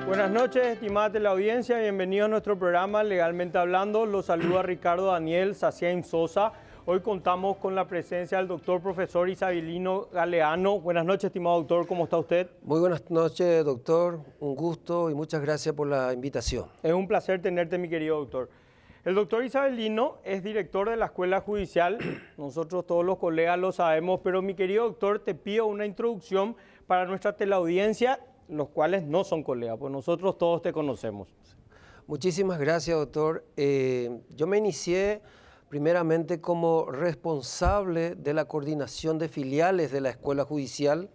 Buenas noches, estimada teleaudiencia, bienvenidos a nuestro programa Legalmente Hablando. Los saluda Ricardo Daniel Saciain Sosa. Hoy contamos con la presencia del doctor profesor Isabelino Galeano. Buenas noches, estimado doctor, ¿cómo está usted? Muy buenas noches, doctor. Un gusto y muchas gracias por la invitación. Es un placer tenerte, mi querido doctor. El doctor Isabelino es director de la Escuela Judicial. Nosotros todos los colegas lo sabemos, pero mi querido doctor, te pido una introducción para nuestra teleaudiencia, los cuales no son colegas, pues nosotros todos te conocemos. Muchísimas gracias, doctor. Yo me inicié primeramente como responsable de la coordinación de filiales de la Escuela Judicial.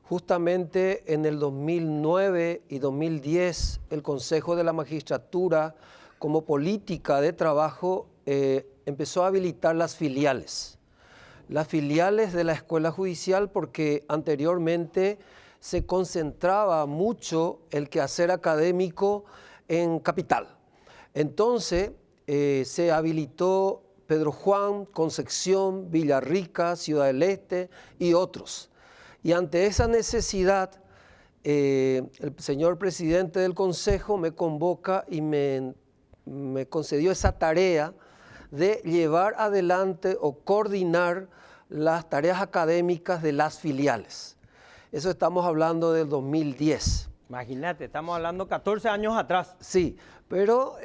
Justamente en el 2009 y 2010, el Consejo de la Magistratura, como política de trabajo, empezó a habilitar las filiales. Las filiales de la Escuela Judicial, porque anteriormente se concentraba mucho el quehacer académico en Capital. Entonces se habilitó Pedro Juan, Concepción, Villarrica, Ciudad del Este y otros. Y ante esa necesidad, el señor presidente del Consejo me convoca y me concedió esa tarea de llevar adelante o coordinar las tareas académicas de las filiales. Eso estamos hablando del 2010. Imagínate, estamos hablando 14 años atrás. Sí, pero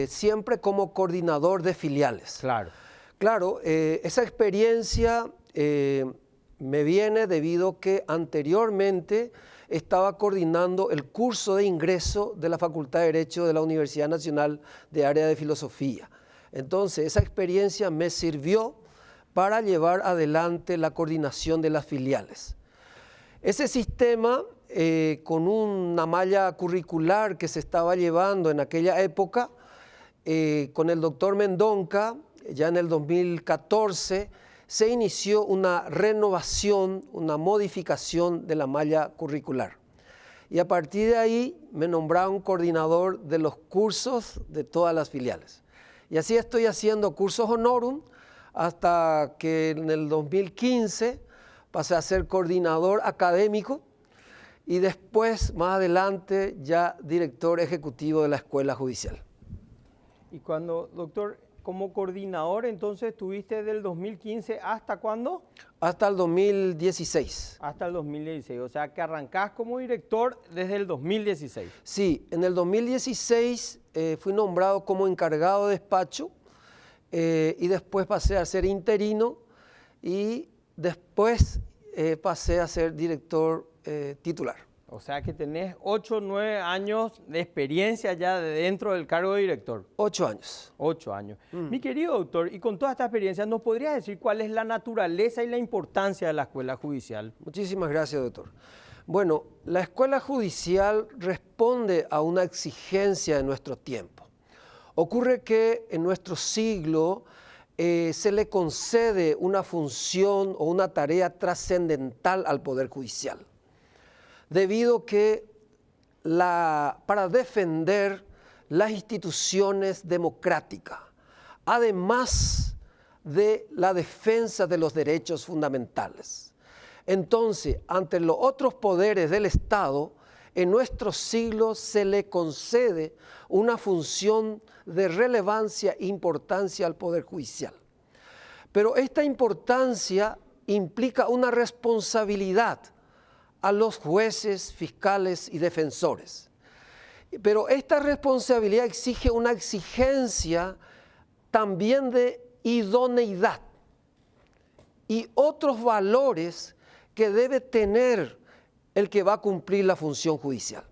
siempre como coordinador de filiales. Claro. Claro, esa experiencia me viene debido a que anteriormente estaba coordinando el curso de ingreso de la Facultad de Derecho de la Universidad Nacional de Área de Filosofía. Entonces, esa experiencia me sirvió para llevar adelante la coordinación de las filiales. Ese sistema, con una malla curricular que se estaba llevando en aquella época, con el doctor Mendonca, ya en el 2014, se inició una renovación, una modificación de la malla curricular. Y a partir de ahí me nombraron coordinador de los cursos de todas las filiales. Y así estoy haciendo cursos honorum hasta que en el 2015 pasé a ser coordinador académico y después, más adelante, ya director ejecutivo de la Escuela Judicial. Y cuando, doctor, como coordinador, entonces estuviste del 2015 ¿hasta cuándo? Hasta el 2016. Hasta el 2016, o sea que arrancás como director desde el 2016. Sí, en el 2016 fui nombrado como encargado de despacho y después pasé a ser interino y después pasé a ser director titular. O sea que tenés 8 o 9 años de experiencia ya dentro del cargo de director. 8 años. 8 años. Mi querido doctor, y con toda esta experiencia, ¿nos podrías decir cuál es la naturaleza y la importancia de la Escuela Judicial? Muchísimas gracias, doctor. Bueno, la Escuela Judicial responde a una exigencia de nuestro tiempo. Ocurre que en nuestro siglo se le concede una función o una tarea trascendental al Poder Judicial, debido que para defender las instituciones democráticas, además de la defensa de los derechos fundamentales. Entonces, ante los otros poderes del Estado, en nuestro siglo se le concede una función de relevancia e importancia al Poder Judicial. Pero esta importancia implica una responsabilidad a los jueces, fiscales y defensores. Pero esta responsabilidad exige una exigencia también de idoneidad y otros valores que debe tener el que va a cumplir la función judicial.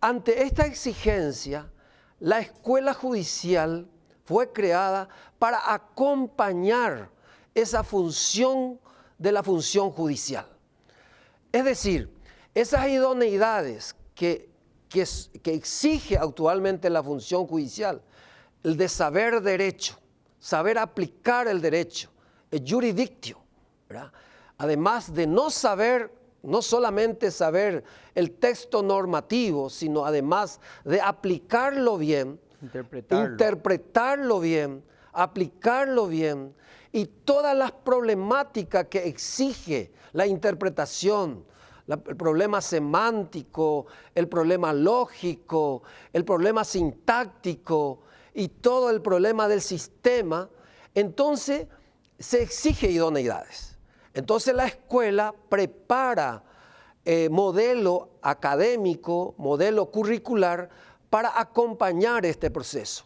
Ante esta exigencia, la Escuela Judicial fue creada para acompañar esa función de la función judicial. Es decir, esas idoneidades que exige actualmente la función judicial, el de saber derecho, saber aplicar el derecho, el jurisdictio, ¿verdad? Además de no solamente saber el texto normativo, sino además de aplicarlo bien, interpretarlo bien, aplicarlo bien, y todas las problemáticas que exige la interpretación, el problema semántico, el problema lógico, el problema sintáctico y todo el problema del sistema, entonces se exige idoneidades. Entonces la escuela prepara modelo académico, modelo curricular para acompañar este proceso.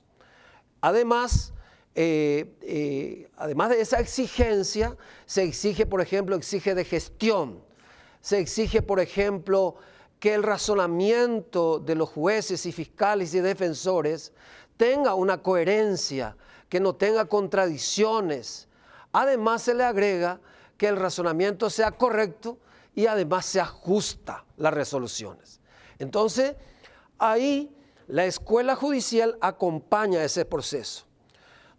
Además, además de esa exigencia, se exige, por ejemplo, de gestión. Se exige, por ejemplo, que el razonamiento de los jueces y fiscales y defensores tenga una coherencia, que no tenga contradicciones. Además, se le agrega que el razonamiento sea correcto y además se ajusta las resoluciones. Entonces, ahí la escuela judicial acompaña ese proceso.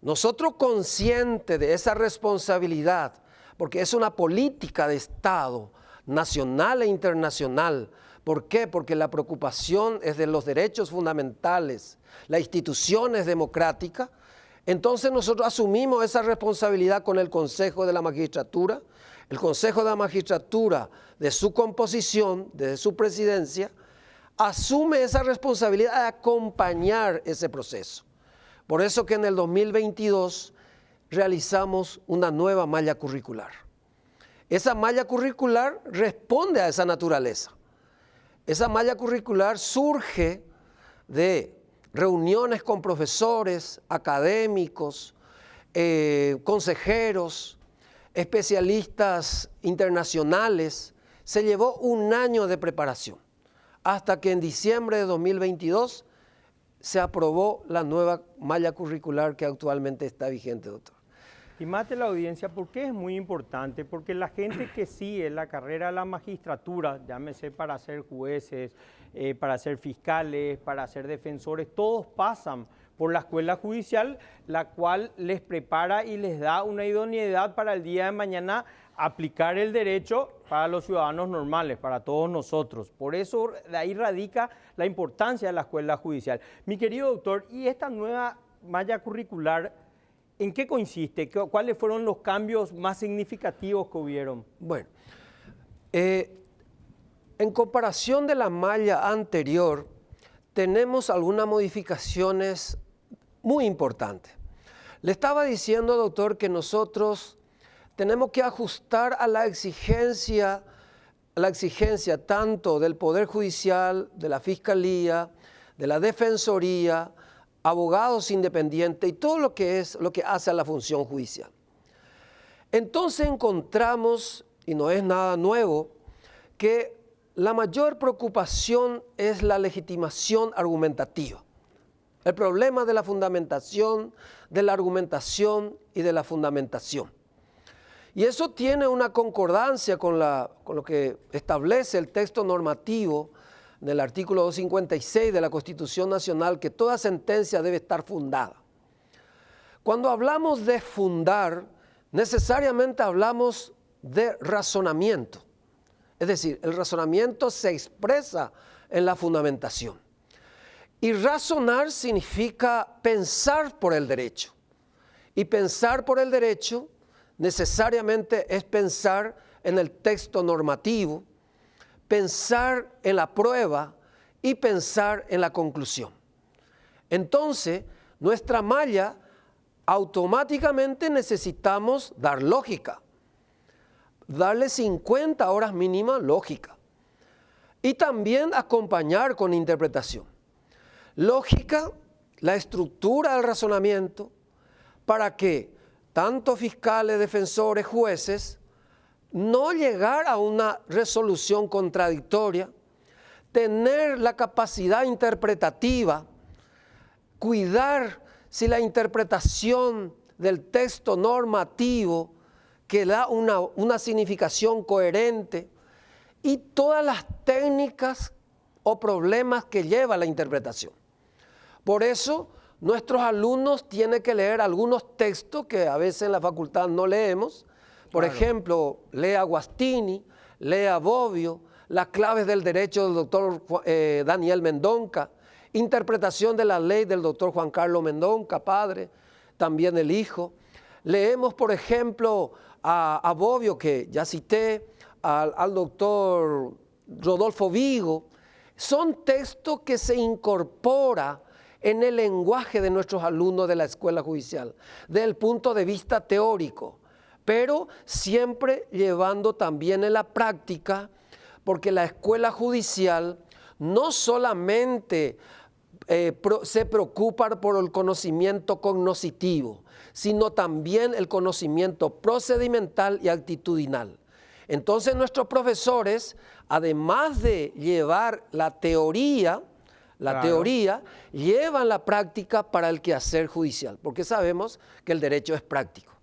Nosotros, conscientes de esa responsabilidad, porque es una política de Estado, nacional e internacional. ¿Por qué? Porque la preocupación es de los derechos fundamentales, la institución es democrática. Entonces nosotros asumimos esa responsabilidad con el Consejo de la Magistratura. El Consejo de la Magistratura, de su composición, de su presidencia, asume esa responsabilidad de acompañar ese proceso. Por eso que en el 2022 realizamos una nueva malla curricular. Esa malla curricular responde a esa naturaleza. Esa malla curricular surge de reuniones con profesores, académicos, consejeros, especialistas internacionales. Se llevó un año de preparación, hasta que en diciembre de 2022 se aprobó la nueva malla curricular que actualmente está vigente, doctor. Estimate la audiencia, ¿por qué es muy importante? Porque la gente que sigue la carrera de la magistratura, llámese para ser jueces, para ser fiscales, para ser defensores, todos pasan por la escuela judicial, la cual les prepara y les da una idoneidad para el día de mañana aplicar el derecho para los ciudadanos normales, para todos nosotros. Por eso de ahí radica la importancia de la escuela judicial. Mi querido doctor, ¿y esta nueva malla curricular en qué consiste? ¿Cuáles fueron los cambios más significativos que hubieron? Bueno, en comparación de la malla anterior, tenemos algunas modificaciones muy importantes. Le estaba diciendo, doctor, que nosotros tenemos que ajustar a la exigencia tanto del Poder Judicial, de la Fiscalía, de la Defensoría, abogados independientes y todo lo que hace a la función judicial. Entonces encontramos, y no es nada nuevo, que la mayor preocupación es la legitimación argumentativa. El problema de la fundamentación, de la argumentación y de la fundamentación. Y eso tiene una concordancia con lo que establece el texto normativo del artículo 256 de la Constitución Nacional, que toda sentencia debe estar fundada. Cuando hablamos de fundar, necesariamente hablamos de razonamiento. Es decir, el razonamiento se expresa en la fundamentación. Y razonar significa pensar por el derecho. Y pensar por el derecho necesariamente es pensar en el texto normativo, pensar en la prueba y pensar en la conclusión. Entonces, nuestra malla automáticamente necesitamos dar lógica, darle 50 horas mínimas lógica y también acompañar con interpretación. Lógica, la estructura del razonamiento para que tanto fiscales, defensores, jueces, no llegar a una resolución contradictoria, tener la capacidad interpretativa, cuidar si la interpretación del texto normativo que da una significación coherente y todas las técnicas o problemas que lleva la interpretación. Por eso, nuestros alumnos tienen que leer algunos textos que a veces en la facultad no leemos. Por ejemplo, lea Guastini, lea Bobbio, las claves del derecho del doctor Daniel Mendonca, interpretación de la ley del doctor Juan Carlos Mendonca, padre, también el hijo. Leemos, por ejemplo, a Bobbio, que ya cité, al doctor Rodolfo Vigo, son textos que se incorporan en el lenguaje de nuestros alumnos de la escuela judicial, desde el punto de vista teórico, pero siempre llevando también en la práctica, porque la escuela judicial no solamente se preocupa por el conocimiento cognoscitivo, sino también el conocimiento procedimental y actitudinal. Entonces nuestros profesores, además de llevar la teoría, llevan la práctica para el quehacer judicial, porque sabemos que el derecho es práctico.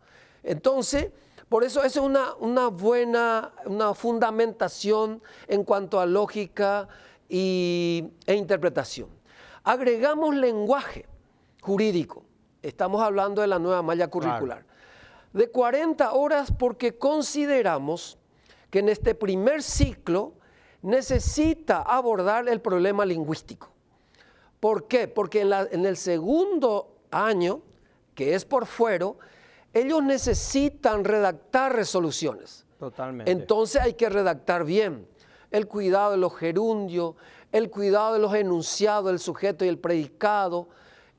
Entonces, por eso es una buena fundamentación en cuanto a lógica e interpretación. Agregamos lenguaje jurídico. Estamos hablando de la nueva malla curricular. De 40 horas porque consideramos que en este primer ciclo necesita abordar el problema lingüístico. ¿Por qué? Porque en el segundo año, que es por fuero, ellos necesitan redactar resoluciones. Totalmente. Entonces hay que redactar bien. El cuidado de los gerundios, el cuidado de los enunciados, el sujeto y el predicado,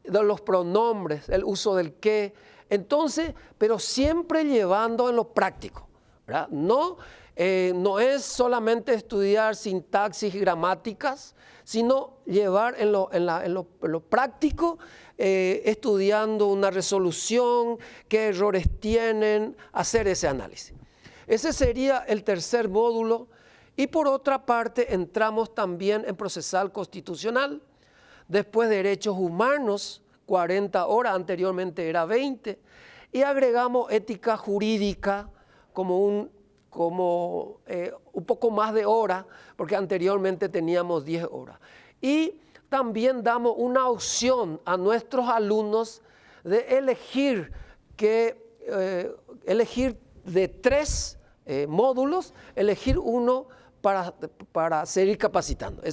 de los pronombres, el uso del qué. Entonces, pero siempre llevando en lo práctico, ¿verdad? No es solamente estudiar sintaxis y gramáticas, sino llevar en lo práctico, estudiando una resolución, qué errores tienen, hacer ese análisis. Ese sería el tercer módulo. Y por otra parte, entramos también en procesal constitucional, después derechos humanos, 40 horas, anteriormente era 20, y agregamos ética jurídica como un poco más de horas, porque anteriormente teníamos 10 horas. Y también damos una opción a nuestros alumnos de elegir de 3 módulos, elegir uno para seguir capacitando.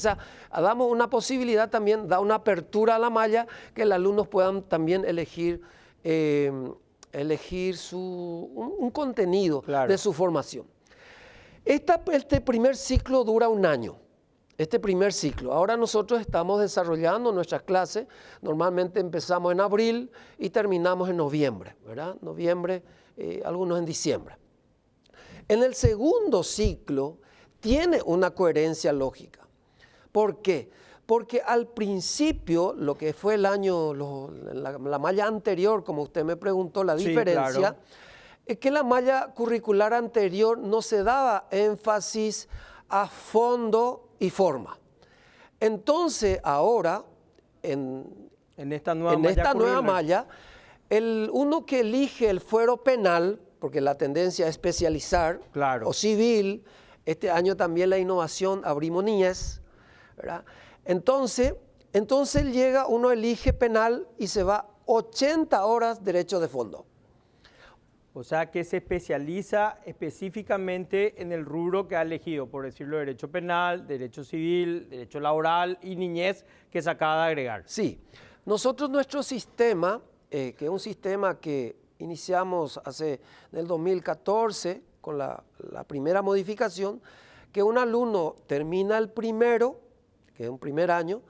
Damos una posibilidad también, da una apertura a la malla, que los alumnos puedan también elegir un contenido de su formación. Este primer ciclo dura un año. Ahora nosotros estamos desarrollando nuestras clases. Normalmente empezamos en abril y terminamos en noviembre, ¿verdad? Noviembre, algunos en diciembre. En el segundo ciclo tiene una coherencia lógica. ¿Por qué? Porque al principio, lo que fue el año, la malla anterior, como usted me preguntó, la diferencia, claro, es que la malla curricular anterior no se daba énfasis a fondo y forma. Entonces, ahora, en esta nueva malla, uno que elige el fuero penal, porque la tendencia es especializar, claro, o civil, este año también la innovación, abrimos niñez, ¿verdad? Entonces uno elige penal y se va 80 horas derecho de fondo. O sea que se especializa específicamente en el rubro que ha elegido, por decirlo, derecho penal, derecho civil, derecho laboral y niñez, que se acaba de agregar. Sí, nuestro sistema, que es un sistema que iniciamos en el 2014 con la primera modificación, que un alumno termina el primero, que es un primer año,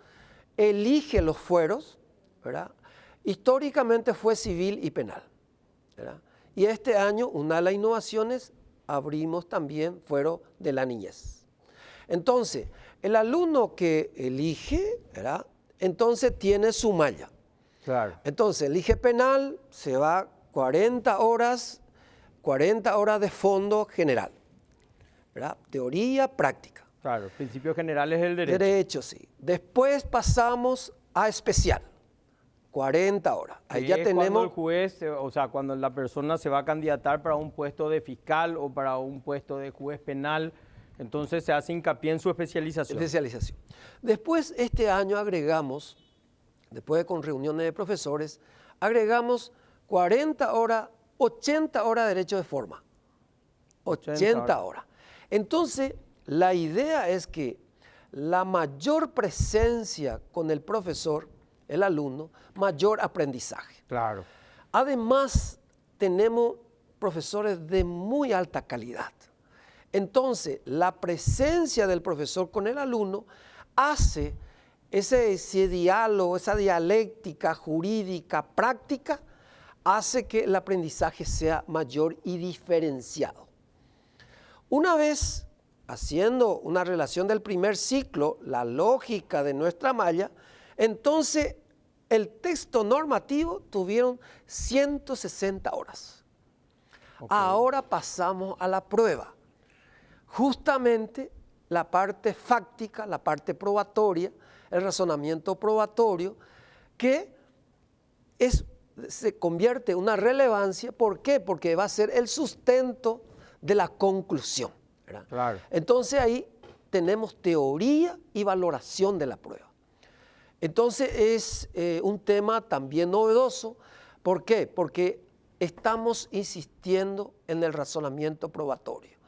elige los fueros, ¿verdad? Históricamente fue civil y penal, ¿verdad? Y este año, una de las innovaciones, abrimos también fuero de la niñez. Entonces, el alumno que elige, ¿verdad?, entonces tiene su malla. Claro. Entonces, elige penal, se va 40 horas de fondo general, ¿verdad? Teoría, práctica. Claro, principios generales del derecho. Derecho, sí. Después pasamos a especial, 40 horas. Ahí ya tenemos... Cuando el juez, o sea, cuando la persona se va a candidatar para un puesto de fiscal o para un puesto de juez penal, entonces se hace hincapié en su especialización. Después, este año agregamos, después con reuniones de profesores, agregamos 40 horas, 80 horas de derecho de forma. 80 horas. Entonces, la idea es que la mayor presencia con el profesor, el alumno, mayor aprendizaje. Claro. Además, tenemos profesores de muy alta calidad. Entonces, la presencia del profesor con el alumno hace ese diálogo, esa dialéctica jurídica práctica, hace que el aprendizaje sea mayor y diferenciado. Una vez haciendo una relación del primer ciclo, la lógica de nuestra malla, entonces el texto normativo tuvieron 160 horas. Okay. Ahora pasamos a la prueba. Justamente la parte fáctica, la parte probatoria, el razonamiento probatorio, que se convierte en una relevancia. ¿Por qué? Porque va a ser el sustento de la conclusión. Claro. Entonces ahí tenemos teoría y valoración de la prueba. Entonces es un tema también novedoso. ¿Por qué? Porque estamos insistiendo en el razonamiento probatorio,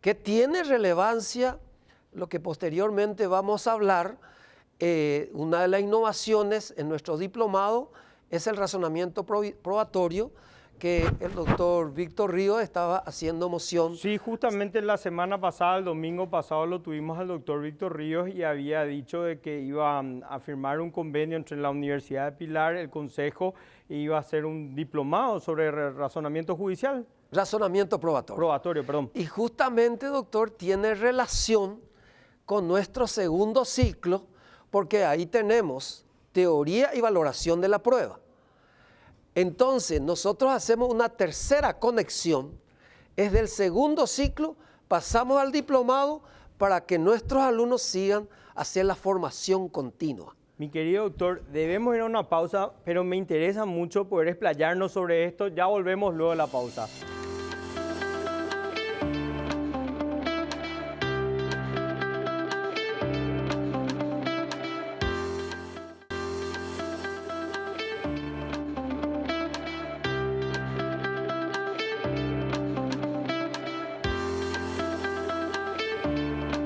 que tiene relevancia, lo que posteriormente vamos a hablar. Una de las innovaciones en nuestro diplomado es el razonamiento probatorio, que el doctor Víctor Ríos estaba haciendo moción. Sí, justamente la semana pasada, el domingo pasado, lo tuvimos al doctor Víctor Ríos y había dicho de que iba a firmar un convenio entre la Universidad de Pilar, el Consejo, e iba a hacer un diplomado sobre razonamiento judicial. Razonamiento probatorio. Probatorio, perdón. Y justamente, doctor, tiene relación con nuestro segundo ciclo, porque ahí tenemos teoría y valoración de la prueba. Entonces, nosotros hacemos una tercera conexión, es del segundo ciclo, pasamos al diplomado para que nuestros alumnos sigan hacia la formación continua. Mi querido doctor, debemos ir a una pausa, pero me interesa mucho poder explayarnos sobre esto. Ya volvemos luego de la pausa.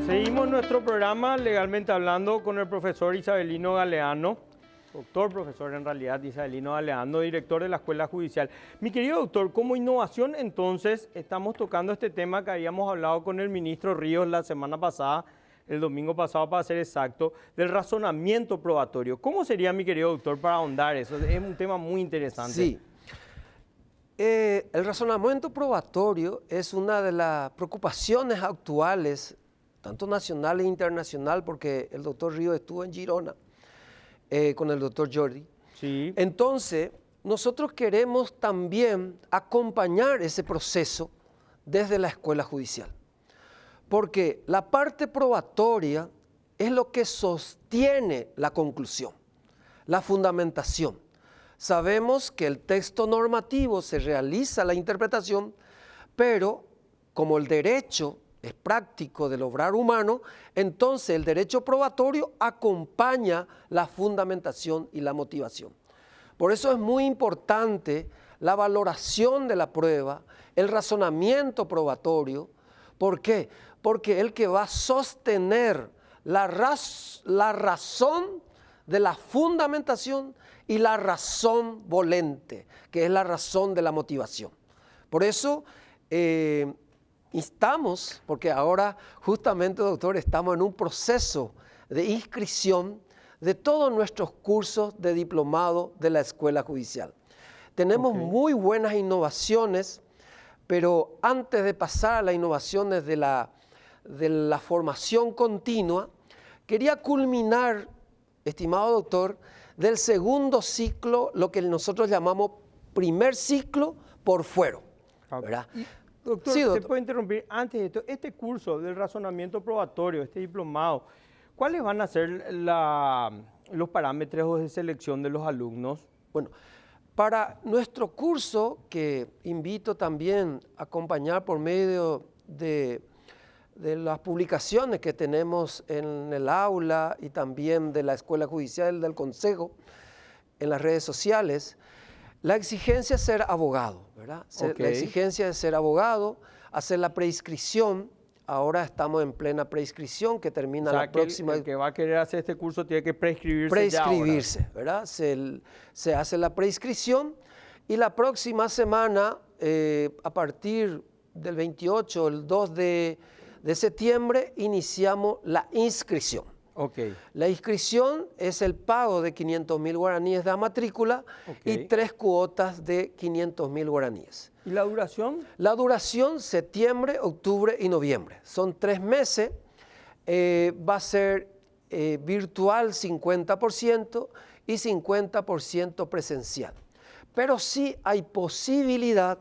Seguimos nuestro programa Legalmente Hablando con el profesor Isabelino Galeano, doctor profesor en realidad Isabelino Galeano, director de la Escuela Judicial. Mi querido doctor, como innovación entonces estamos tocando este tema que habíamos hablado con el ministro Ríos la semana pasada, el domingo pasado para ser exacto, del razonamiento probatorio. ¿Cómo sería, mi querido doctor, para ahondar eso? Es un tema muy interesante. Sí. El razonamiento probatorio es una de las preocupaciones actuales, tanto nacional e internacional, porque el doctor Ríos estuvo en Girona con el doctor Jordi. Sí. Entonces, nosotros queremos también acompañar ese proceso desde la escuela judicial, porque la parte probatoria es lo que sostiene la conclusión, la fundamentación. Sabemos que el texto normativo se realiza la interpretación, pero como el derecho es práctico del obrar humano, entonces el derecho probatorio acompaña la fundamentación y la motivación. Por eso es muy importante la valoración de la prueba, el razonamiento probatorio. ¿Por qué? Porque el que va a sostener la razón de la fundamentación y la razón volente, que es la razón de la motivación. Por eso instamos, porque ahora justamente, doctor, estamos en un proceso de inscripción de todos nuestros cursos de diplomado de la Escuela Judicial. Tenemos muy buenas innovaciones, pero antes de pasar a las innovaciones de la formación continua, quería culminar, estimado doctor, del segundo ciclo, lo que nosotros llamamos primer ciclo por fuero, ¿verdad? Doctor, sí, doctor, ¿te puedo interrumpir? Antes de esto, este curso del razonamiento probatorio, este diplomado, ¿cuáles van a ser los parámetros de selección de los alumnos? Bueno, para nuestro curso, que invito también a acompañar por medio de las publicaciones que tenemos en el aula y también de la Escuela Judicial del Consejo, en las redes sociales, la exigencia es ser abogado, ¿verdad? La exigencia es ser abogado, hacer la prescripción. Ahora estamos en plena prescripción que termina la próxima. El que va a querer hacer este curso tiene que prescribirse. Prescribirse, ¿verdad? Se hace la prescripción y la próxima semana, a partir del 28, el 2 de septiembre, iniciamos la inscripción. Ok. La inscripción es el pago de 500.000 guaraníes de matrícula y 3 cuotas de 500.000 guaraníes. ¿Y la duración? La duración, septiembre, octubre y noviembre. Son 3 meses. Va a ser virtual 50% y 50% presencial. Pero sí hay posibilidad,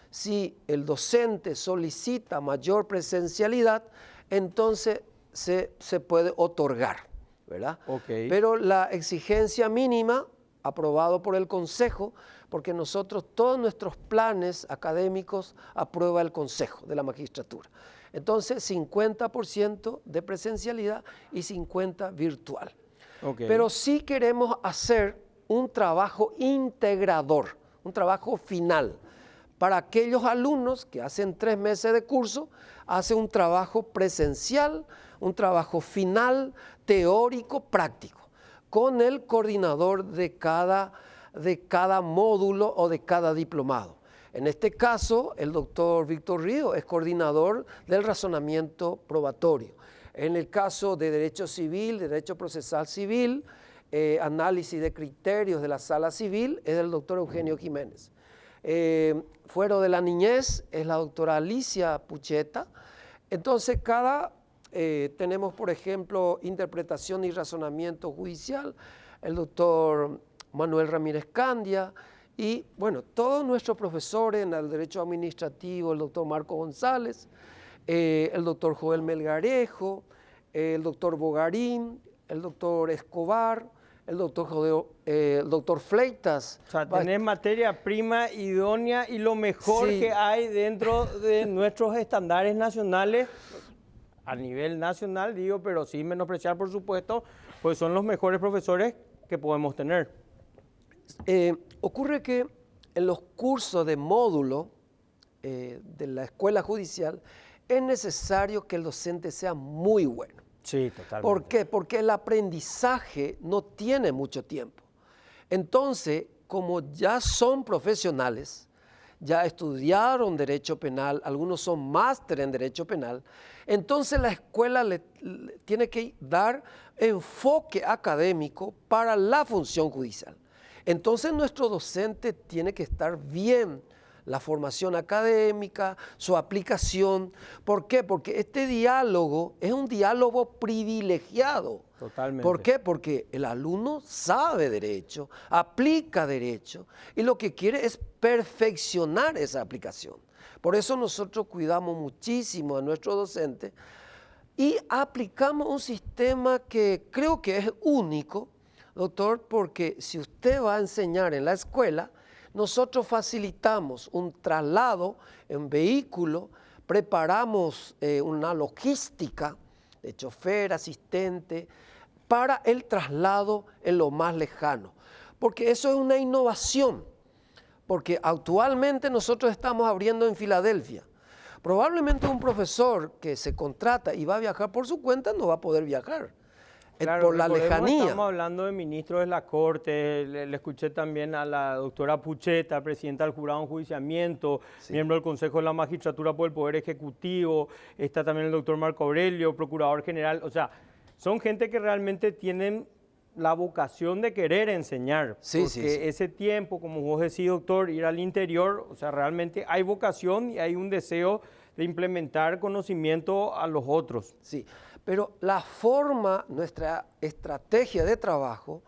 si el docente solicita mayor presencialidad, entonces se puede otorgar, ¿verdad? Okay. Pero la exigencia mínima, aprobado por el Consejo, porque nosotros todos nuestros planes académicos aprueba el Consejo de la Magistratura. Entonces, 50% de presencialidad y 50% virtual. Okay. Pero sí queremos hacer un trabajo integrador, un trabajo final. Para aquellos alumnos que hacen 3 meses de curso, hacen un trabajo presencial, un trabajo final, teórico, práctico, con el coordinador de cada módulo o de cada diplomado. En este caso, el doctor Víctor Río es coordinador del razonamiento probatorio. En el caso de Derecho Civil, Derecho Procesal Civil, análisis de criterios de la Sala Civil, es el doctor Eugenio Jiménez. Fuero de la niñez es la doctora Alicia Pucheta. Entonces, tenemos, por ejemplo, interpretación y razonamiento judicial, el doctor Manuel Ramírez Candia, y bueno, todos nuestros profesores en el derecho administrativo, el doctor Marco González, el doctor Joel Melgarejo, el doctor Bogarín, el doctor Escobar, el doctor Fleitas. O sea, tenés materia prima idónea y lo mejor que hay dentro de nuestros estándares nacionales, a nivel nacional, digo, pero sin menospreciar, por supuesto, pues son los mejores profesores que podemos tener. Ocurre que en los cursos de módulo de la escuela judicial es necesario que el docente sea muy bueno. Sí, totalmente. ¿Por qué? Porque el aprendizaje no tiene mucho tiempo. Entonces, como ya son profesionales, ya estudiaron Derecho Penal, algunos son máster en Derecho Penal, entonces la escuela le tiene que dar enfoque académico para la función judicial. Entonces nuestro docente tiene que estar bien, la formación académica, su aplicación. ¿Por qué? Porque este diálogo es un diálogo privilegiado. Totalmente. ¿Por qué? Porque el alumno sabe derecho, aplica derecho y lo que quiere es perfeccionar esa aplicación. Por eso nosotros cuidamos muchísimo a nuestros docentes y aplicamos un sistema que creo que es único, doctor, porque si usted va a enseñar en la escuela, nosotros facilitamos un traslado en vehículo, preparamos una logística de chofer, asistente, para el traslado en lo más lejano. Porque eso es una innovación, porque actualmente nosotros estamos abriendo en Filadelfia. Probablemente un profesor que se contrata y va a viajar por su cuenta no va a poder viajar. Claro, por la lejanía. Estamos hablando de ministros de la Corte, le escuché también a la doctora Pucheta, presidenta del Jurado de Enjuiciamiento, miembro del Consejo de la Magistratura por el Poder Ejecutivo, está también el doctor Marco Aurelio, procurador general, o sea, son gente que realmente tienen la vocación de querer enseñar, porque ese tiempo, como vos decís, doctor, ir al interior, o sea, realmente hay vocación y hay un deseo de implementar conocimiento a los otros. Sí. Pero la forma, nuestra estrategia de trabajo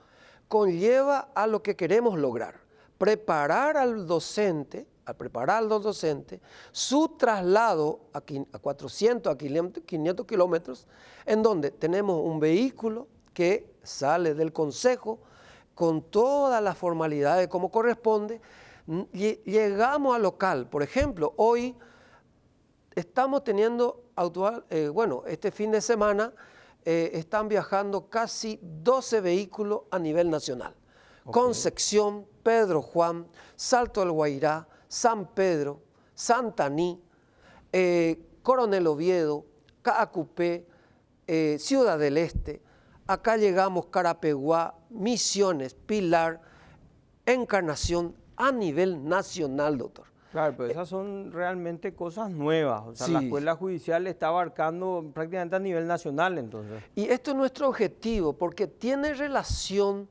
conlleva a lo que queremos lograr. Preparar al docente, al preparar al docente, su traslado a 400, a 500 kilómetros, en donde tenemos un vehículo que sale del consejo con todas las formalidades como corresponde. Llegamos al local. Por ejemplo, hoy estamos teniendo este fin de semana están viajando casi 12 vehículos a nivel nacional. Concepción, Pedro Juan, Salto del Guairá, San Pedro, Santaní, Coronel Oviedo, Caacupé, Ciudad del Este. Acá llegamos Carapeguá, Misiones, Pilar, Encarnación a nivel nacional, doctor. Claro, pero esas son realmente cosas nuevas. O sea, la Sí. escuela judicial está abarcando prácticamente a nivel nacional, entonces. Y esto es nuestro objetivo porque tiene relación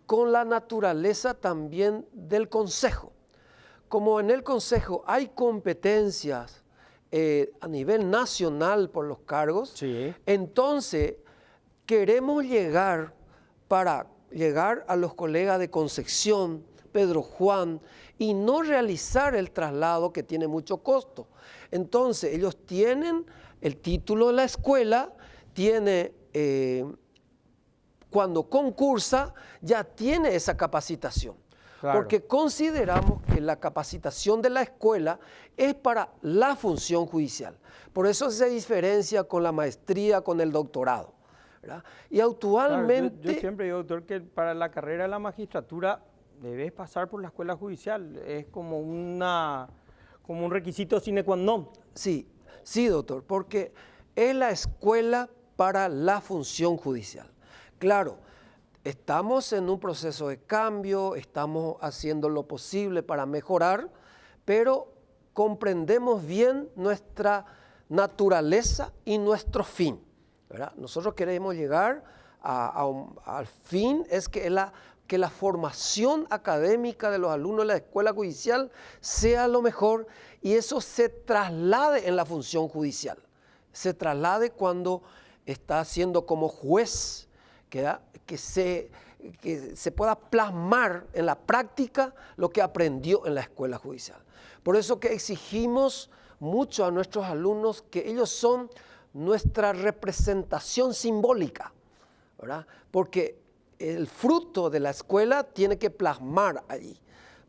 con la naturaleza también del Consejo. Como en el Consejo hay competencias a nivel nacional por los cargos, Sí. entonces queremos llegar para llegar a los colegas de Concepción, Pedro Juan, y no realizar el traslado que tiene mucho costo. Entonces ellos tienen el título de la escuela, tiene cuando concursa ya tiene esa capacitación. Claro. Porque consideramos que la capacitación de la escuela es para la función judicial. Por eso se diferencia con la maestría, con el doctorado, ¿verdad? Y Claro, actualmente... yo siempre digo, doctor, que para la carrera de la magistratura debes pasar por la escuela judicial. Es como un requisito sine qua non. Sí, sí, doctor, porque es la escuela para la función judicial. Claro, estamos en un proceso de cambio, estamos haciendo lo posible para mejorar, pero comprendemos bien nuestra naturaleza y nuestro fin, ¿verdad? Nosotros queremos llegar al fin, es que la formación académica de los alumnos de la escuela judicial sea lo mejor y eso se traslade en la función judicial. Se traslade cuando está haciendo como juez, que se pueda plasmar en la práctica lo que aprendió en la escuela judicial. Por eso que exigimos mucho a nuestros alumnos que ellos son nuestra representación simbólica, ¿verdad? Porque el fruto de la escuela tiene que plasmar allí.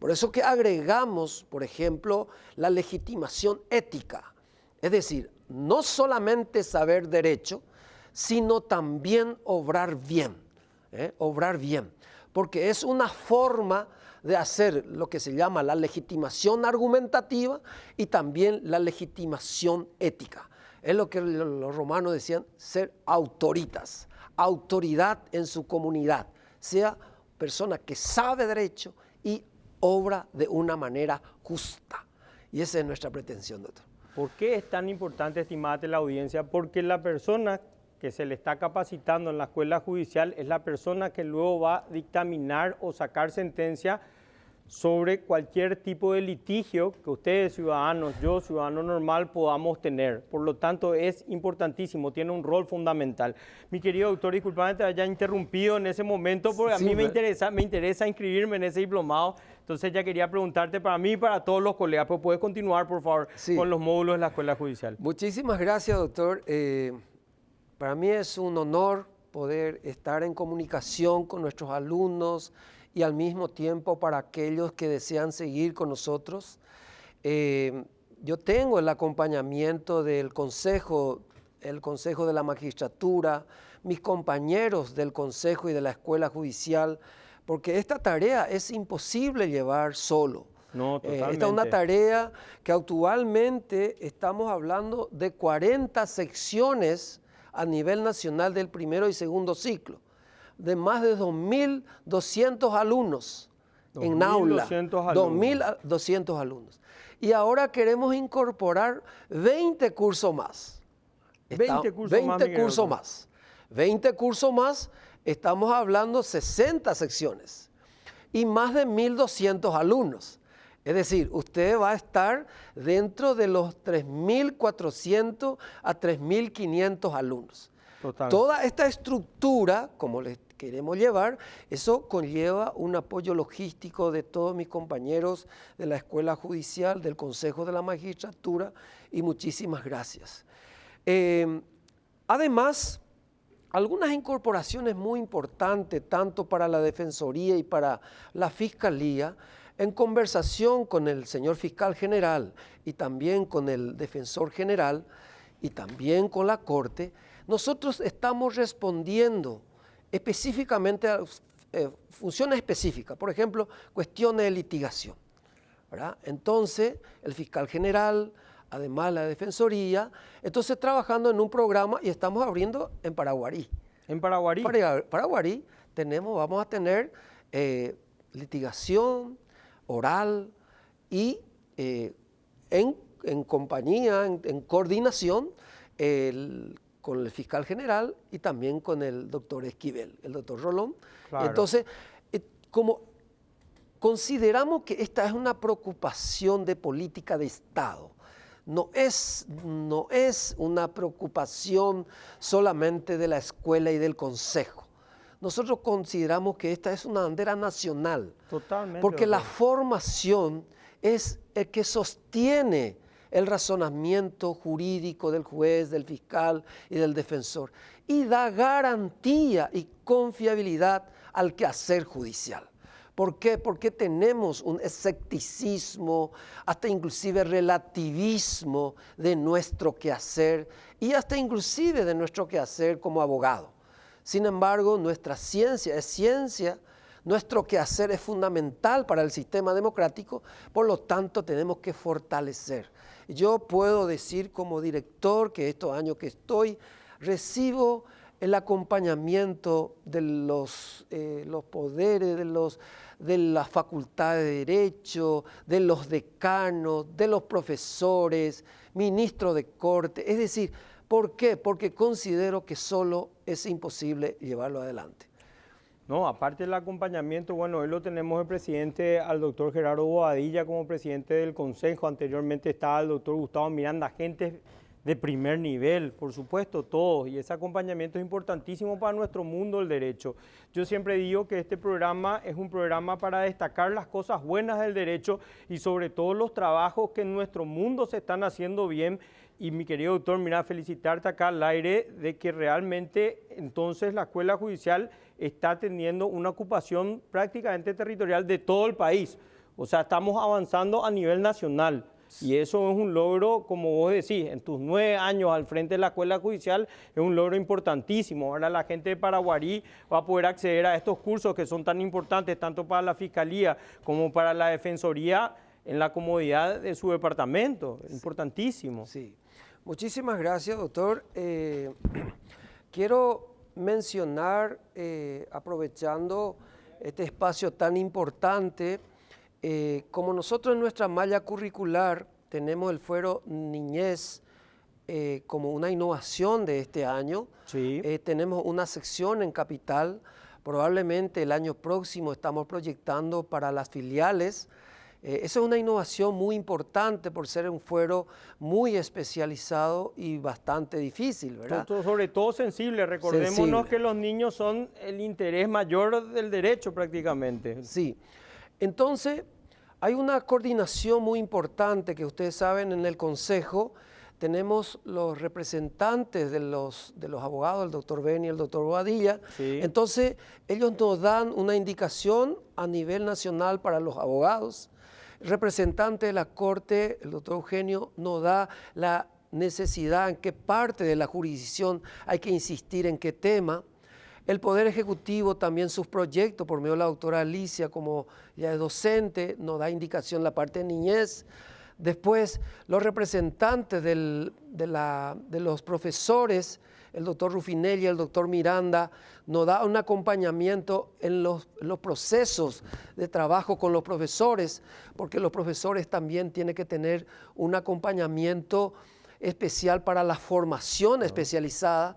Por eso que agregamos, por ejemplo, la legitimación ética. Es decir, no solamente saber derecho, sino también obrar bien, obrar bien. Porque es una forma de hacer lo que se llama la legitimación argumentativa y también la legitimación ética. Es lo que los romanos decían, ser autoritas, autoridad en su comunidad, sea persona que sabe derecho y obra de una manera justa. Y esa es nuestra pretensión, doctor. ¿Por qué es tan importante, estimada la audiencia? Porque la persona que se le está capacitando en la escuela judicial es la persona que luego va a dictaminar o sacar sentencia sobre cualquier tipo de litigio que ustedes, ciudadanos, yo, ciudadano normal, podamos tener. Por lo tanto, es importantísimo, tiene un rol fundamental. Mi querido doctor, disculpame que te haya interrumpido en ese momento, porque a mí me interesa inscribirme en ese diplomado. Entonces ya quería preguntarte para mí y para todos los colegas, pero puedes continuar, por favor, con los módulos de la escuela judicial. Muchísimas gracias, doctor. Para mí es un honor poder estar en comunicación con nuestros alumnos y al mismo tiempo para aquellos que desean seguir con nosotros. Yo tengo el acompañamiento del Consejo, el Consejo de la Magistratura, mis compañeros del Consejo y de la Escuela Judicial, porque esta tarea es imposible llevar solo. No, totalmente. Esta es una tarea que actualmente estamos hablando de 40 secciones a nivel nacional del primero y segundo ciclo, de más de 2.200 alumnos en aula. 2.200 alumnos. Y ahora queremos incorporar 20 cursos más. 20 cursos más. 20 cursos más, estamos hablando 60 secciones y más de 1.200 alumnos. Es decir, usted va a estar dentro de los 3.400 a 3.500 alumnos. Total. Toda esta estructura, como les queremos llevar, eso conlleva un apoyo logístico de todos mis compañeros de la Escuela Judicial, del Consejo de la Magistratura, y muchísimas gracias. Además, algunas incorporaciones muy importantes, tanto para la Defensoría y para la Fiscalía, en conversación con el señor Fiscal General y también con el Defensor General y también con la Corte, nosotros estamos respondiendo específicamente a funciones específicas, por ejemplo, cuestiones de litigación, ¿verdad? Entonces, el Fiscal General, además la Defensoría, entonces trabajando en un programa y estamos abriendo en Paraguarí. ¿En Paraguarí? Paraguarí vamos a tener litigación oral y en compañía, en coordinación con el fiscal general y también con el doctor Esquivel, el doctor Rolón. Claro. Entonces, como consideramos que esta es una preocupación de política de Estado, no es una preocupación solamente de la escuela y del consejo. Nosotros consideramos que esta es una bandera nacional. Totalmente. Porque la formación es el que sostiene el razonamiento jurídico del juez, del fiscal y del defensor y da garantía y confiabilidad al quehacer judicial. ¿Por qué? Porque tenemos un escepticismo, hasta inclusive relativismo de nuestro quehacer y hasta inclusive de nuestro quehacer como abogado. Sin embargo, nuestra ciencia es ciencia, nuestro quehacer es fundamental para el sistema democrático, por lo tanto tenemos que fortalecer. Yo puedo decir como director que estos años que estoy, recibo el acompañamiento de los poderes, de la Facultad de Derecho, de los decanos, de los profesores, ministros de corte. Es decir, ¿por qué? Porque considero que solo es imposible llevarlo adelante. No, aparte del acompañamiento, bueno, hoy lo tenemos el presidente al doctor Gerardo Bobadilla como presidente del Consejo. Anteriormente estaba el doctor Gustavo Miranda, gente de primer nivel, por supuesto, todos. Y ese acompañamiento es importantísimo para nuestro mundo del derecho. Yo siempre digo que este programa es un programa para destacar las cosas buenas del derecho y sobre todo los trabajos que en nuestro mundo se están haciendo bien. Y mi querido doctor, mira, felicitarte acá al aire de que realmente entonces la Escuela Judicial está teniendo una ocupación prácticamente territorial de todo el país. O sea, estamos avanzando a nivel nacional. Y eso es un logro, como vos decís, en tus 9 años al frente de la Escuela Judicial, es un logro importantísimo. Ahora la gente de Paraguarí va a poder acceder a estos cursos que son tan importantes, tanto para la Fiscalía como para la Defensoría, en la comodidad de su departamento. Importantísimo. Sí. Muchísimas gracias, doctor. Quiero mencionar, aprovechando este espacio tan importante, como nosotros en nuestra malla curricular tenemos el fuero Niñez como una innovación de este año, Sí. Tenemos una sección en Capital, probablemente el año próximo estamos proyectando para las filiales. Esa es una innovación muy importante por ser un fuero muy especializado y bastante difícil, ¿verdad? Sobre todo sensible. Recordémonos que los niños son el interés mayor del derecho prácticamente. Sí. Entonces, hay una coordinación muy importante que ustedes saben en el Consejo. Tenemos los representantes de los abogados, el doctor Beni y el doctor Bobadilla. Sí. Entonces, ellos nos dan una indicación a nivel nacional para los abogados. El representante de la Corte, el doctor Eugenio, nos da la necesidad en qué parte de la jurisdicción hay que insistir en qué tema. El Poder Ejecutivo también sus proyectos, por medio de la doctora Alicia, como ya es docente, nos da indicación la parte de niñez. Después, los representantes de los profesores, el doctor Rufinelli y el doctor Miranda, nos da un acompañamiento en los procesos de trabajo con los profesores, porque los profesores también tienen que tener un acompañamiento especial para la formación especializada.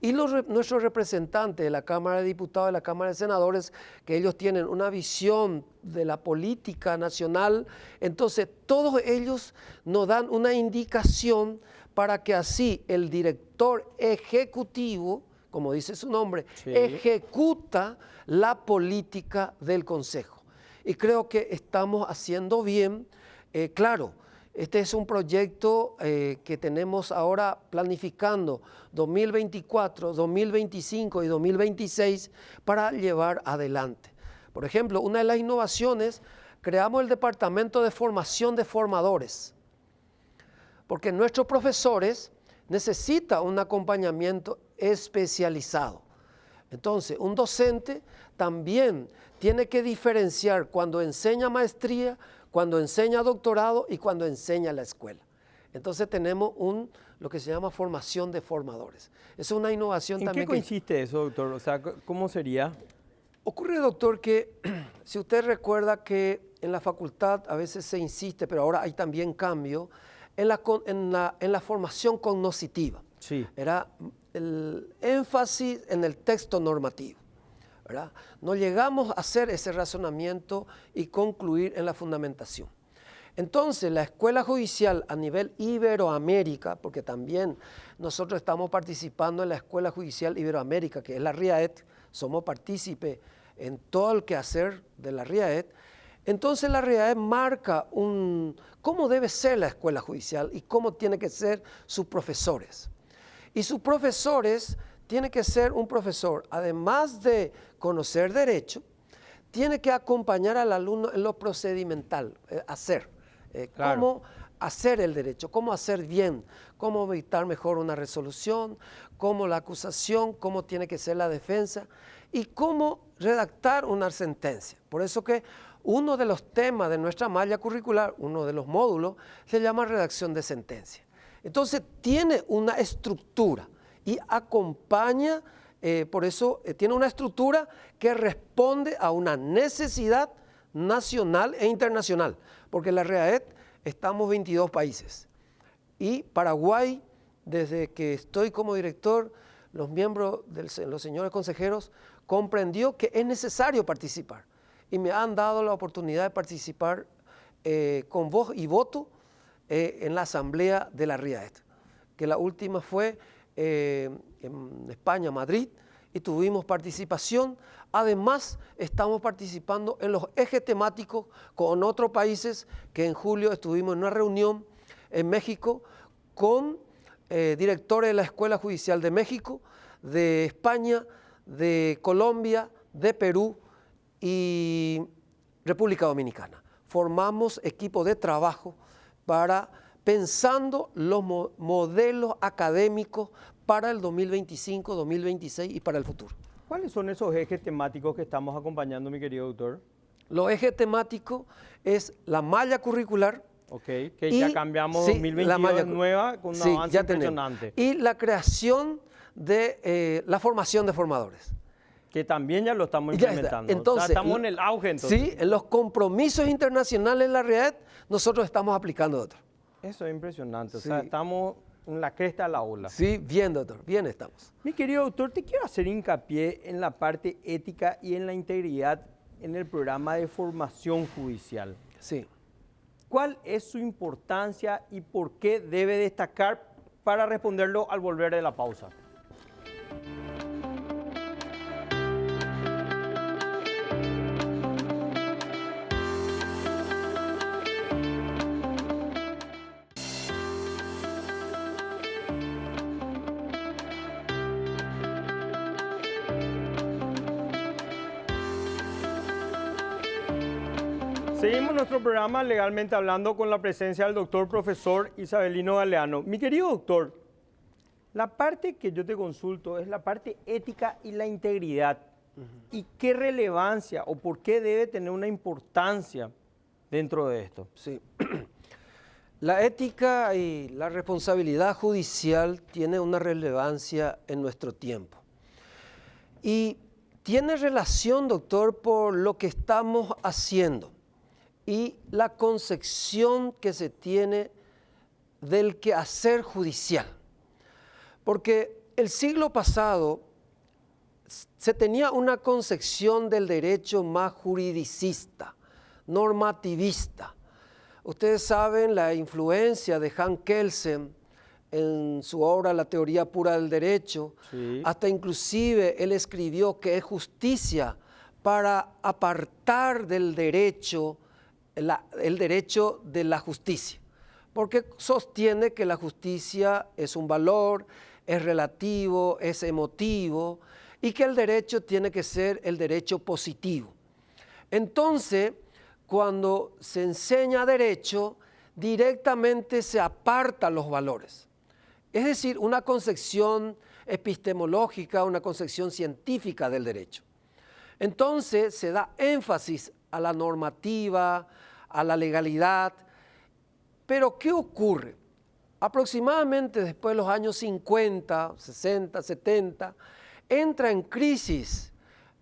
Y nuestros representantes de la Cámara de Diputados y la Cámara de Senadores, que ellos tienen una visión de la política nacional, entonces todos ellos nos dan una indicación para que así el director ejecutivo, como dice su nombre, sí, ejecuta la política del Consejo. Y creo que estamos haciendo bien, claro. Este es un proyecto que tenemos ahora planificando 2024, 2025 y 2026 para llevar adelante. Por ejemplo, una de las innovaciones, creamos el Departamento de Formación de Formadores, porque nuestros profesores necesitan un acompañamiento especializado. Entonces, un docente también tiene que diferenciar cuando enseña maestría, cuando enseña doctorado y cuando enseña la escuela. Entonces tenemos lo que se llama formación de formadores. Es una innovación también. ¿En qué consiste eso, doctor? O sea, ¿cómo sería? Ocurre, doctor, que si usted recuerda que en la facultad a veces se insiste, pero ahora hay también cambio, en la formación cognoscitiva. Sí. Era el énfasis en el texto normativo, ¿verdad? No llegamos a hacer ese razonamiento y concluir en la fundamentación. Entonces, la escuela judicial a nivel Iberoamérica, porque también nosotros estamos participando en la escuela judicial Iberoamérica, que es la RIAET, somos partícipes en todo el quehacer de la RIAET. Entonces la RIAET marca cómo debe ser la escuela judicial y cómo tienen que ser sus profesores. Y sus profesores tiene que ser un profesor, además de conocer derecho, tiene que acompañar al alumno en lo procedimental, Claro. cómo hacer el derecho, cómo hacer bien, cómo evitar mejor una resolución, cómo la acusación, cómo tiene que ser la defensa y cómo redactar una sentencia. Por eso que uno de los temas de nuestra malla curricular, uno de los módulos, se llama redacción de sentencia. Entonces tiene una estructura y acompaña, por eso tiene una estructura que responde a una necesidad nacional e internacional, porque en la RIAET estamos 22 países y Paraguay, desde que estoy como director, los miembros, los señores consejeros, comprendió que es necesario participar y me han dado la oportunidad de participar con voz y voto en la asamblea de la RIAET, que la última fue en España, Madrid, y tuvimos participación. Además, estamos participando en los ejes temáticos con otros países, que en julio estuvimos en una reunión en México con directores de la Escuela Judicial de México, de España, de Colombia, de Perú y República Dominicana. Formamos equipo de trabajo para pensando los modelos académicos para el 2025, 2026 y para el futuro. ¿Cuáles son esos ejes temáticos que estamos acompañando, mi querido doctor? Los ejes temáticos es la malla curricular. Ok, que ya cambiamos, sí, 2022 es nueva, con un avance impresionante. Y la creación de la formación de formadores. Que también ya lo estamos implementando. Entonces, o sea, estamos en el auge entonces. Sí, en los compromisos internacionales en la RIAET nosotros estamos aplicando, doctor. Eso es impresionante, Sí. o sea, estamos en la cresta de la ola. Sí, bien, doctor, bien estamos. Mi querido doctor, te quiero hacer hincapié en la parte ética y en la integridad en el programa de formación judicial. Sí. ¿Cuál es su importancia y por qué debe destacar para responderlo al volver de la pausa? Seguimos nuestro programa Legalmente Hablando con la presencia del doctor profesor Isabelino Galeano. Mi querido doctor, la parte que yo te consulto es la parte ética y la integridad. ¿Y qué relevancia o por qué debe tener una importancia dentro de esto? Sí. La ética y la responsabilidad judicial tiene una relevancia en nuestro tiempo. Y tiene relación, doctor, por lo que estamos haciendo y la concepción que se tiene del quehacer judicial. Porque el siglo pasado se tenía una concepción del derecho más juridicista, normativista. Ustedes saben la influencia de Hans Kelsen en su obra La teoría pura del derecho. Sí. Hasta inclusive él escribió que es justicia para apartar del derecho el derecho de la justicia, porque sostiene que la justicia es un valor, es relativo, es emotivo y que el derecho tiene que ser el derecho positivo. Entonces, cuando se enseña derecho, directamente se apartan los valores. Es decir, una concepción epistemológica, una concepción científica del derecho. Entonces se da énfasis a la normativa, a la legalidad. Pero ¿qué ocurre? Aproximadamente después de los años 50, 60, 70, entra en crisis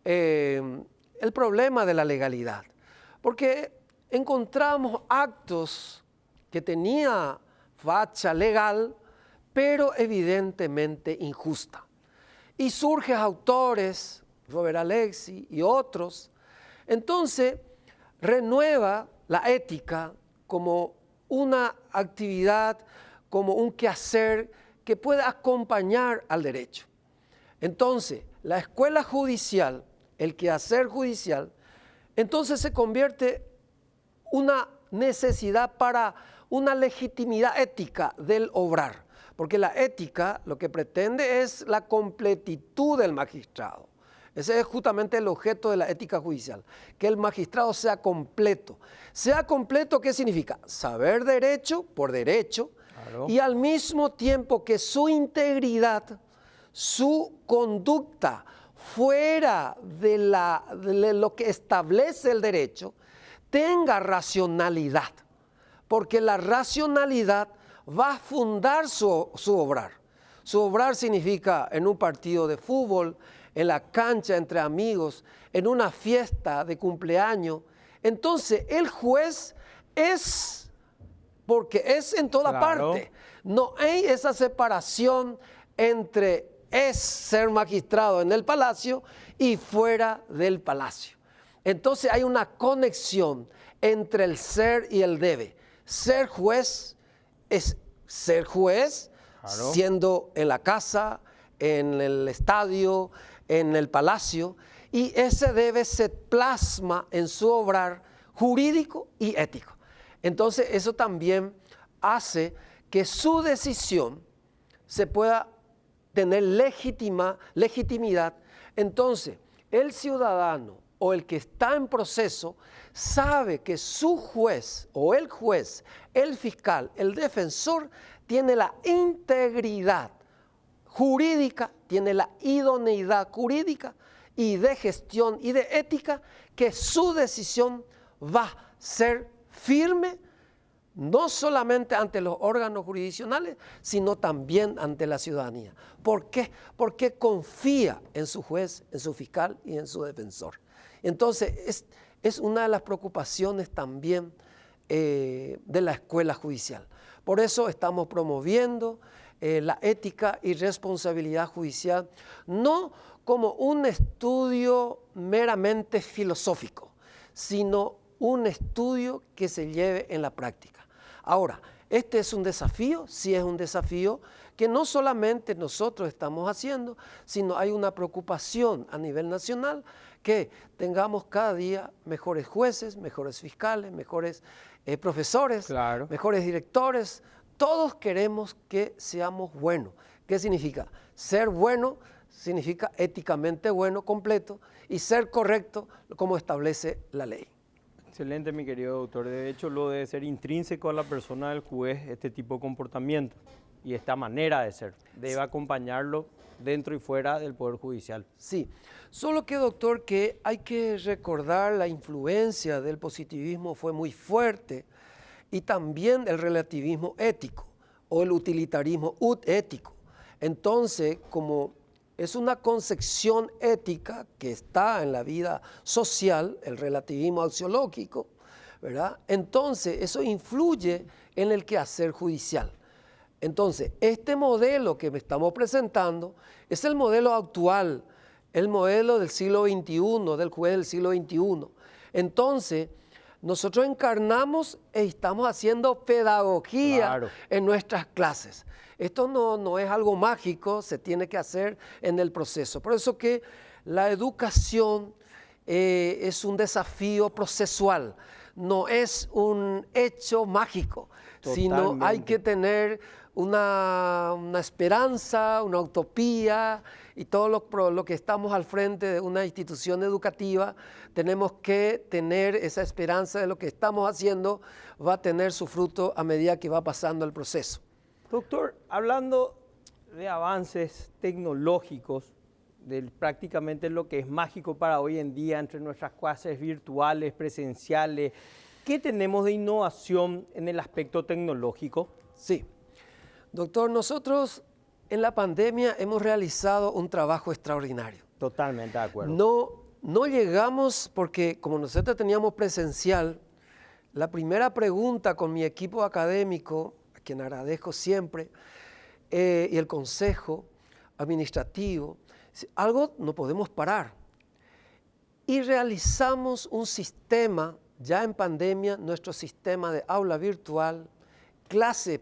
el problema de la legalidad, porque encontramos actos que tenía facha legal, pero evidentemente injusta. Y surgen autores, Robert Alexi y otros, entonces renueva la ética como una actividad, como un quehacer que puede acompañar al derecho. Entonces, la escuela judicial, el quehacer judicial, entonces se convierte una necesidad para una legitimidad ética del obrar, porque la ética lo que pretende es la completitud del magistrado. Ese es justamente el objeto de la ética judicial, que el magistrado sea completo. Sea completo, ¿qué significa? Saber derecho por derecho, claro, y al mismo tiempo que su integridad, su conducta fuera de lo que establece el derecho, tenga racionalidad, porque la racionalidad va a fundar su obrar. Su obrar significa en un partido de fútbol, en la cancha entre amigos, en una fiesta de cumpleaños. Entonces el juez es, porque es en toda parte, no hay esa separación entre es ser magistrado en el palacio y fuera del palacio. Entonces hay una conexión entre el ser y el debe. Ser juez es ser juez, claro, siendo en la casa, en el estadio, en el palacio, y ese debe se plasma en su obrar jurídico y ético. Entonces eso también hace que su decisión se pueda tener legitimidad. Entonces el ciudadano o el que está en proceso sabe que su juez o el juez, el fiscal, el defensor tiene la integridad jurídica, tiene la idoneidad jurídica y de gestión y de ética, que su decisión va a ser firme, no solamente ante los órganos jurisdiccionales, sino también ante la ciudadanía. ¿Por qué? Porque confía en su juez, en su fiscal y en su defensor. Entonces, es una de las preocupaciones también de la escuela judicial. Por eso estamos promoviendo la ética y responsabilidad judicial, no como un estudio meramente filosófico, sino un estudio que se lleve en la práctica. Ahora, este es un desafío, sí es un desafío que no solamente nosotros estamos haciendo, sino hay una preocupación a nivel nacional que tengamos cada día mejores jueces, mejores fiscales, mejores profesores, claro, mejores directores. Todos queremos que seamos buenos. ¿Qué significa? Ser bueno significa éticamente bueno, completo, y ser correcto como establece la ley. Excelente, mi querido doctor. De hecho, lo debe ser intrínseco a la persona del juez este tipo de comportamiento y esta manera de ser. Debe acompañarlo dentro y fuera del Poder Judicial. Sí, solo que, doctor, que hay que recordar la influencia del positivismo fue muy fuerte y también el relativismo ético o el utilitarismo ético. Entonces, como es una concepción ética que está en la vida social, el relativismo axiológico, ¿verdad? Entonces, eso influye en el quehacer judicial. Entonces, este modelo que me estamos presentando es el modelo actual, el modelo del siglo XXI, del juez del siglo XXI. Entonces, nosotros encarnamos e estamos haciendo pedagogía, claro, en nuestras clases. Esto no es algo mágico, se tiene que hacer en el proceso. Por eso que la educación es un desafío procesual, no es un hecho mágico, sino hay que tener una esperanza, una utopía, y todo lo que estamos al frente de una institución educativa, tenemos que tener esa esperanza de lo que estamos haciendo va a tener su fruto a medida que va pasando el proceso. Doctor, hablando de avances tecnológicos, de prácticamente lo que es mágico para hoy en día entre nuestras clases virtuales, presenciales, ¿qué tenemos de innovación en el aspecto tecnológico? Sí, doctor, nosotros en la pandemia hemos realizado un trabajo extraordinario. Totalmente de acuerdo. No no llegamos porque como nosotros teníamos presencial, la primera pregunta con mi equipo académico, a quien agradezco siempre, y el consejo administrativo, algo no podemos parar. Y realizamos un sistema, ya en pandemia, nuestro sistema de aula virtual, clases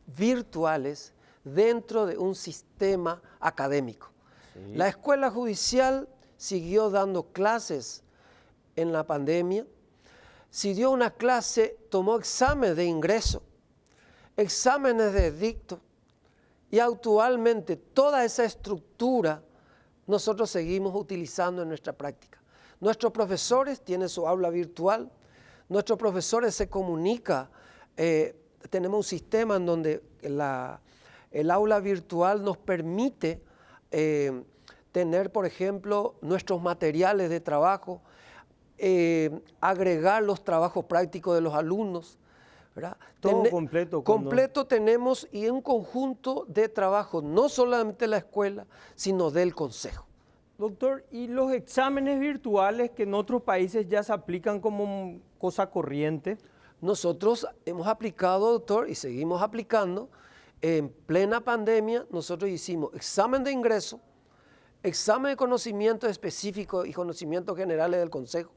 virtuales dentro de un sistema académico. Sí. La escuela judicial siguió dando clases en la pandemia, si dio una clase, tomó exámenes de ingreso, exámenes de edicto, y actualmente toda esa estructura nosotros seguimos utilizando en nuestra práctica. Nuestros profesores tienen su aula virtual, nuestros profesores se comunican, tenemos un sistema en donde el aula virtual nos permite tener, por ejemplo, nuestros materiales de trabajo, agregar los trabajos prácticos de los alumnos, ¿verdad? Todo completo. Completo tenemos y un conjunto de trabajo, no solamente de la escuela, sino del consejo. Doctor, ¿y los exámenes virtuales que en otros países ya se aplican como cosa corriente? Nosotros hemos aplicado, doctor, y seguimos aplicando. En plena pandemia, nosotros hicimos examen de ingreso, examen de conocimientos específicos y conocimientos generales del consejo.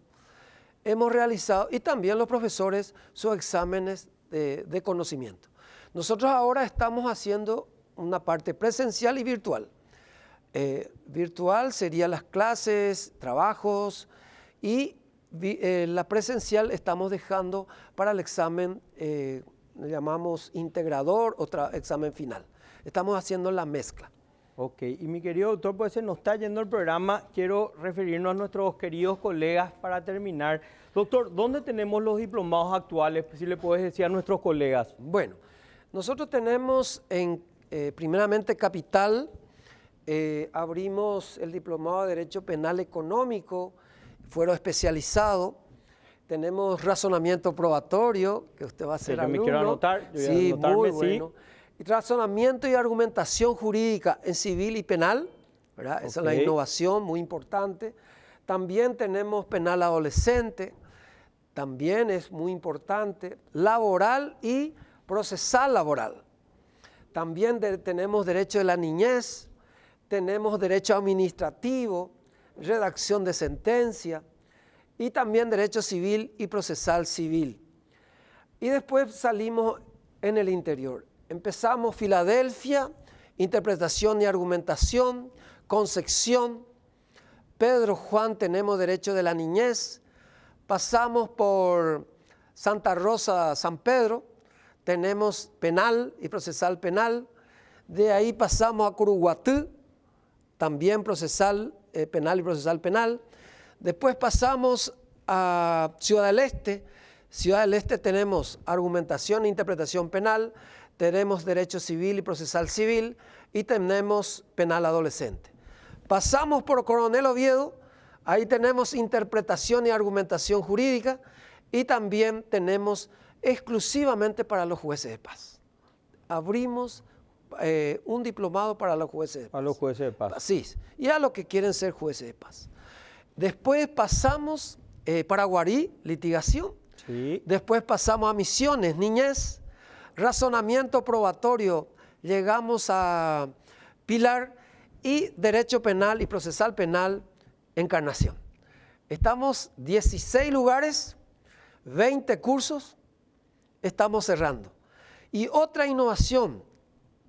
Hemos realizado, y también los profesores, sus exámenes de conocimiento. Nosotros ahora estamos haciendo una parte presencial y virtual. Virtual serían las clases, trabajos, y la presencial estamos dejando para el examen, le llamamos integrador o examen final. Estamos haciendo la mezcla. Ok, y mi querido doctor, pues se nos está yendo el programa. Quiero referirnos a nuestros queridos colegas para terminar. Doctor, ¿dónde tenemos los diplomados actuales? Si le puedes decir a nuestros colegas. Bueno, nosotros tenemos primeramente Capital, abrimos el diplomado de Derecho Penal Económico, fuero especializado. Tenemos razonamiento probatorio, que usted va a ser alumno. Yo me quiero anotar. Sí, muy bueno. Y razonamiento y argumentación jurídica en civil y penal, ¿verdad? Esa es la innovación muy importante. También tenemos penal adolescente, también es muy importante. Laboral y procesal laboral. También tenemos derecho de la niñez, tenemos derecho administrativo, redacción de sentencia y también derecho civil y procesal civil. Y después salimos en el interior. Empezamos Filadelfia, interpretación y argumentación, Concepción, Pedro Juan tenemos derecho de la niñez, pasamos por Santa Rosa, San Pedro, tenemos penal y procesal penal, de ahí pasamos a Curuguatú, también procesal penal y procesal penal, después pasamos a Ciudad del Este. Ciudad del Este tenemos argumentación e interpretación penal, tenemos derecho civil y procesal civil y tenemos penal adolescente. Pasamos por Coronel Oviedo, ahí tenemos interpretación y argumentación jurídica y también tenemos exclusivamente para los jueces de paz. Abrimos un diplomado para los jueces de paz. Para los jueces de paz. Sí, y a los que quieren ser jueces de paz. Después pasamos para Guarí, litigación. Sí. Después pasamos a Misiones, niñez. Razonamiento probatorio, llegamos a Pilar y derecho penal y procesal penal, Encarnación. Estamos 16 lugares, 20 cursos, estamos cerrando. Y otra innovación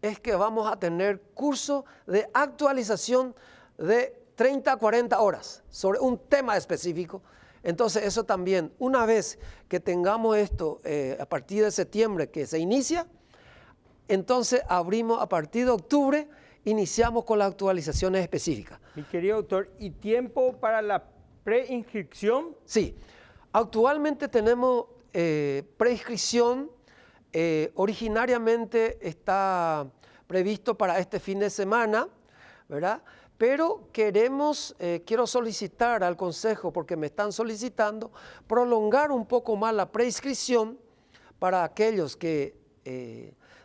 es que vamos a tener cursos de actualización de 30 a 40 horas sobre un tema específico. Entonces eso también, una vez que tengamos esto a partir de septiembre que se inicia, entonces abrimos a partir de octubre, iniciamos con las actualizaciones específicas. Mi querido doctor, ¿y tiempo para la preinscripción? Sí, actualmente tenemos preinscripción, originariamente está previsto para este fin de semana, ¿verdad? Pero quiero solicitar al Consejo, porque me están solicitando, prolongar un poco más la preinscripción para aquellos que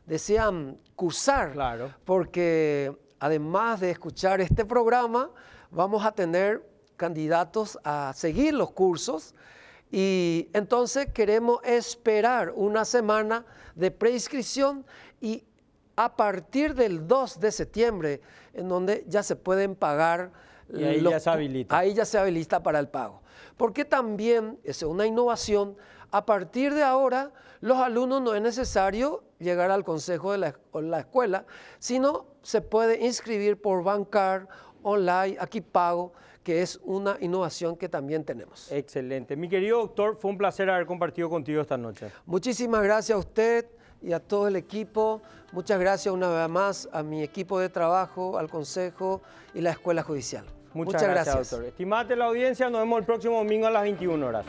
desean cursar. Claro. Porque además de escuchar este programa, vamos a tener candidatos a seguir los cursos y entonces queremos esperar una semana de preinscripción y a partir del 2 de septiembre, en donde ya se pueden pagar. Y ahí ya se habilita. Ahí ya se habilita para el pago. Porque también, es una innovación, a partir de ahora los alumnos no es necesario llegar al consejo de la escuela, sino se puede inscribir por Bancar, online, Aquí Pago, que es una innovación que también tenemos. Excelente. Mi querido doctor, fue un placer haber compartido contigo esta noche. Muchísimas gracias a usted y a todo el equipo. Muchas gracias una vez más a mi equipo de trabajo, al consejo y la escuela judicial. Muchas gracias, doctor. Estimada la audiencia, nos vemos el próximo domingo a las 21 horas.